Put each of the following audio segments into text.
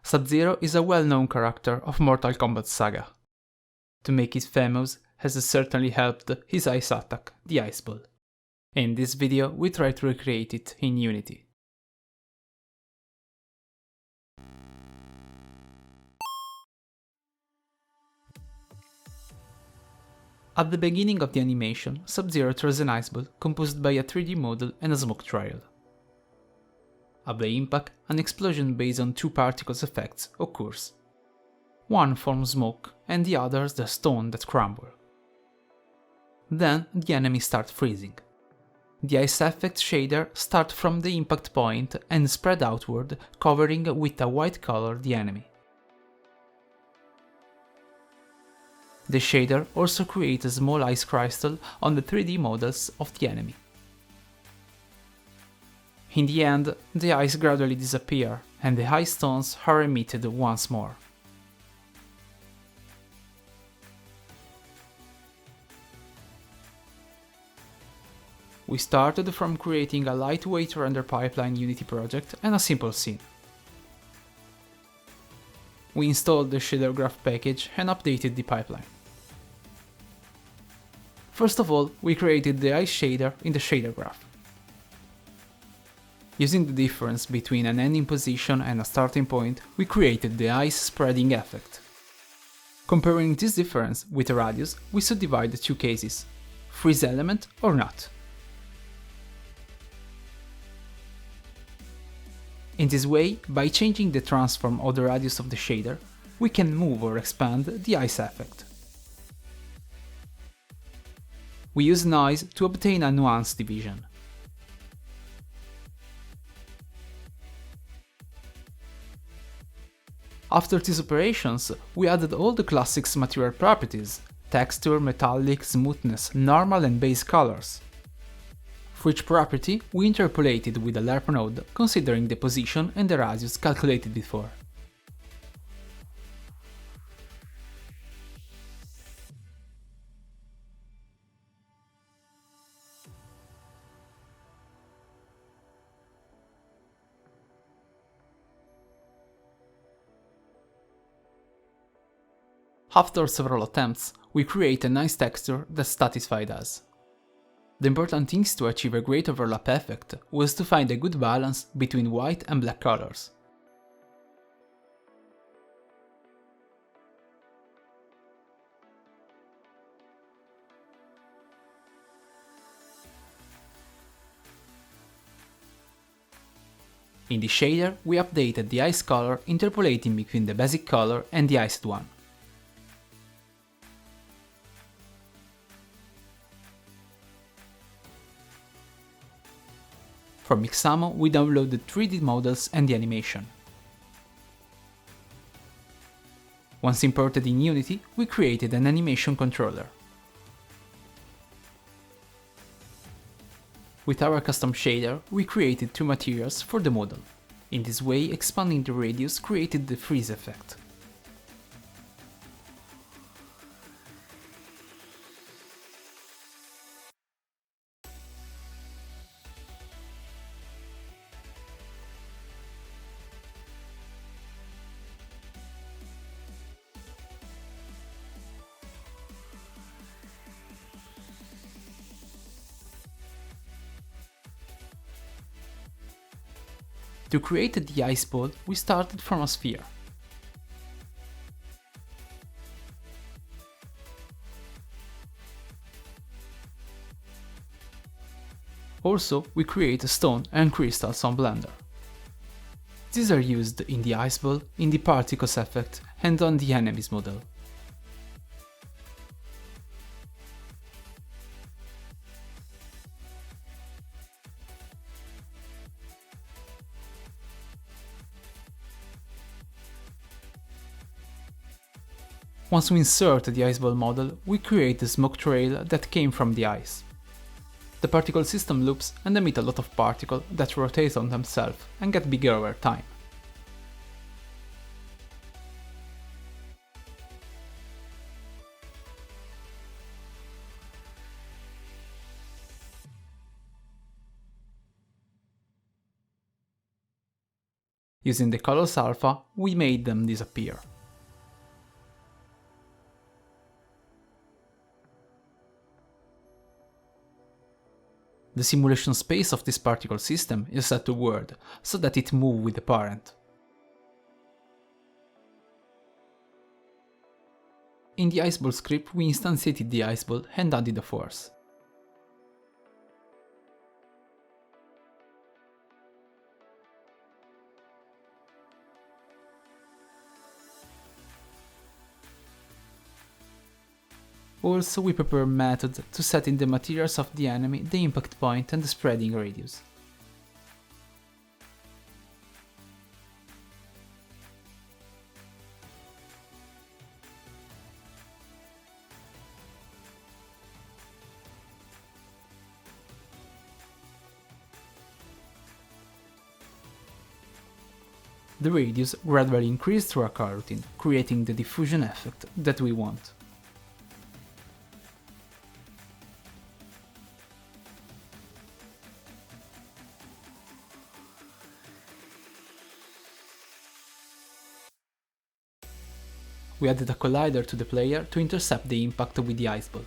Sub-Zero is a well-known character of Mortal Kombat saga. To make it famous has certainly helped his ice attack, the Ice Ball. In this video we try to recreate it in Unity. At the beginning of the animation, Sub-Zero throws an ice ball composed by a 3D model and a smoke trail. At the impact, an explosion based on two particles effects occurs. One forms smoke and the other the stone that crumble. Then the enemy starts freezing. The ice effect shader starts from the impact point and spread outward, covering with a white color the enemy. The shader also creates a small ice crystal on the 3D models of the enemy. In the end, the ice gradually disappears and the ice stones are emitted once more. We started from creating a lightweight render pipeline Unity project and a simple scene. We installed the shader graph package and updated the pipeline. First of all, we created the ice shader in the shader graph. Using the difference between an ending position and a starting point, we created the ice spreading effect. Comparing this difference with a radius, we subdivide the two cases: freeze element or not. In this way, by changing the transform of the radius of the shader, we can move or expand the ice effect. We use noise to obtain a nuance division. After these operations, we added all the classics material properties: texture, metallic, smoothness, normal and base colors. For each property, we interpolated with a LERP node, considering the position and the radius calculated before. After several attempts, we create a nice texture that satisfied us. The important thing to achieve a great overlap effect was to find a good balance between white and black colors. In the shader, we updated the ice color, interpolating between the basic color and the iced one. From Mixamo, we downloaded 3D models and the animation. Once imported in Unity, we created an animation controller. With our custom shader, we created two materials for the model. In this way, expanding the radius created the freeze effect. To create the ice ball, we started from a sphere. Also, we create stone and crystals on Blender. These are used in the ice ball, in the particles effect, and on the enemies model. Once we insert the ice ball model, we create the smoke trail that came from the ice. The particle system loops and emit a lot of particles that rotate on themselves and get bigger over time. Using the colors alpha, we made them disappear. The simulation space of this particle system is set to world, so that it moves with the parent. In the iceball script, we instantiated the iceball and added a force. Also, we prepare a method to set in the materials of the enemy the impact point and the spreading radius. The radius gradually increased through a coroutine, creating the diffusion effect that we want. We added a collider to the player to intercept the impact with the iceball.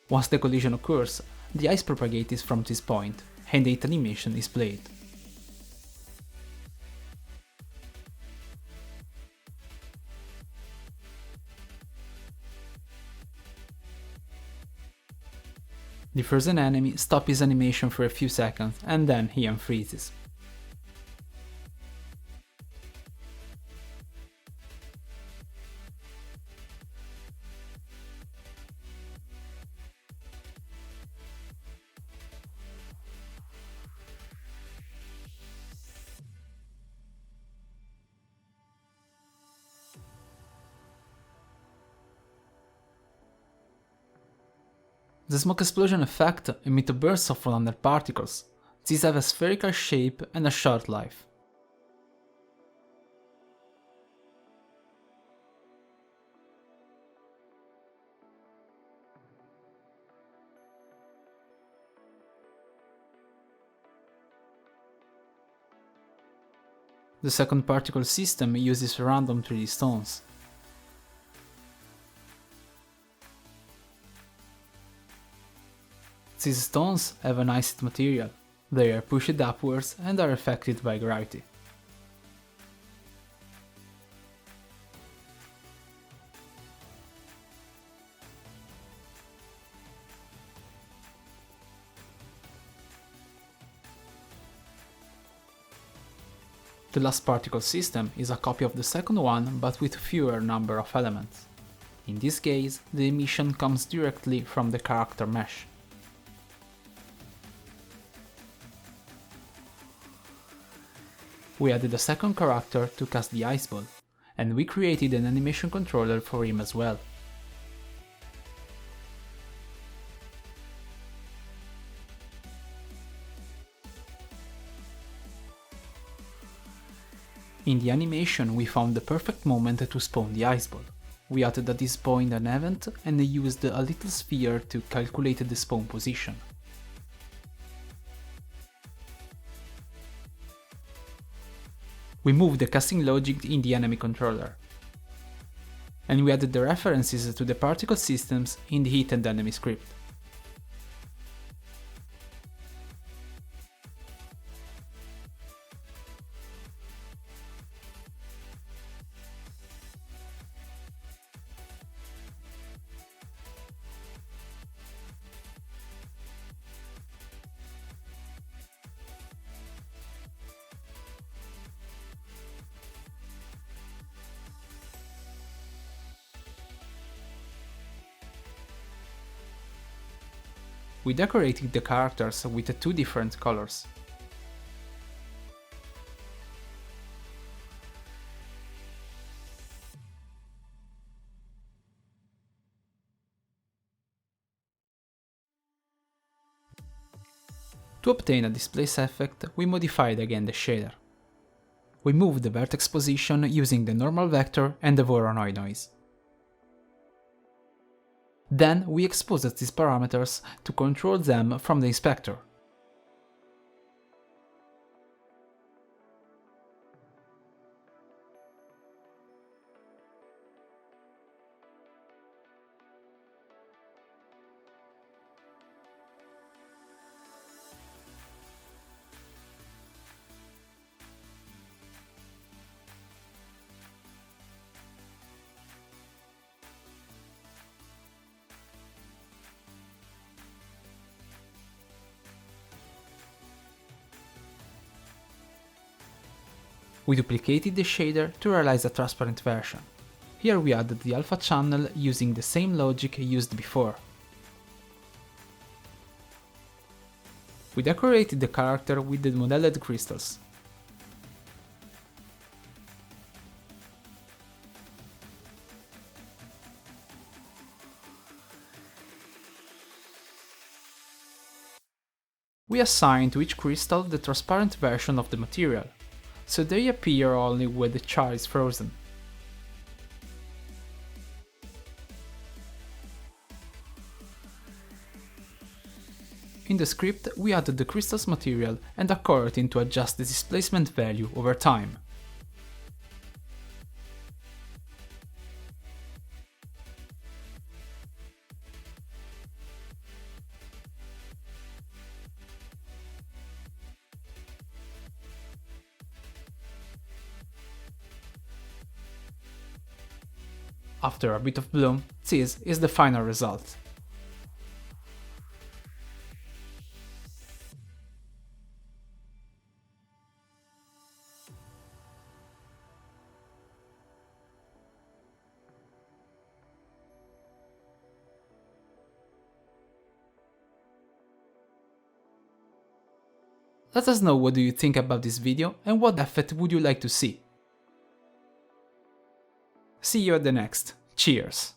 Once the collision occurs, the ice propagates from this point, and the hit animation is played. The frozen enemy stops his animation for a few seconds, and then he unfreezes. The smoke explosion effect emits bursts of 100 particles. These have a spherical shape and a short life. The second particle system uses random 3D stones. These stones have an iced material. They are pushed upwards and are affected by gravity. The last particle system is a copy of the second one, but with fewer number of elements. In this case, the emission comes directly from the character mesh. We added a second character to cast the iceball, and we created an animation controller for him as well. In the animation, we found the perfect moment to spawn the iceball. We added at this point an event and used a little sphere to calculate the spawn position. We moved the casting logic in the enemy controller. And we added the references to the particle systems in the hit and enemy script. We decorated the characters with two different colors. To obtain a displace effect, we modified again the shader. We moved the vertex position using the normal vector and the voronoi noise. Then we exposed these parameters to control them from the inspector. We duplicated the shader to realize a transparent version. Here we added the alpha channel using the same logic used before. We decorated the character with the modeled crystals. We assign to each crystal the transparent version of the material, so they appear only when the char is frozen. In the script, we added the crystal's material and a coroutine to adjust the displacement value over time. After a bit of bloom, this is the final result. Let us know what do you think about this video and what effect would you like to see. See you at the next. Cheers!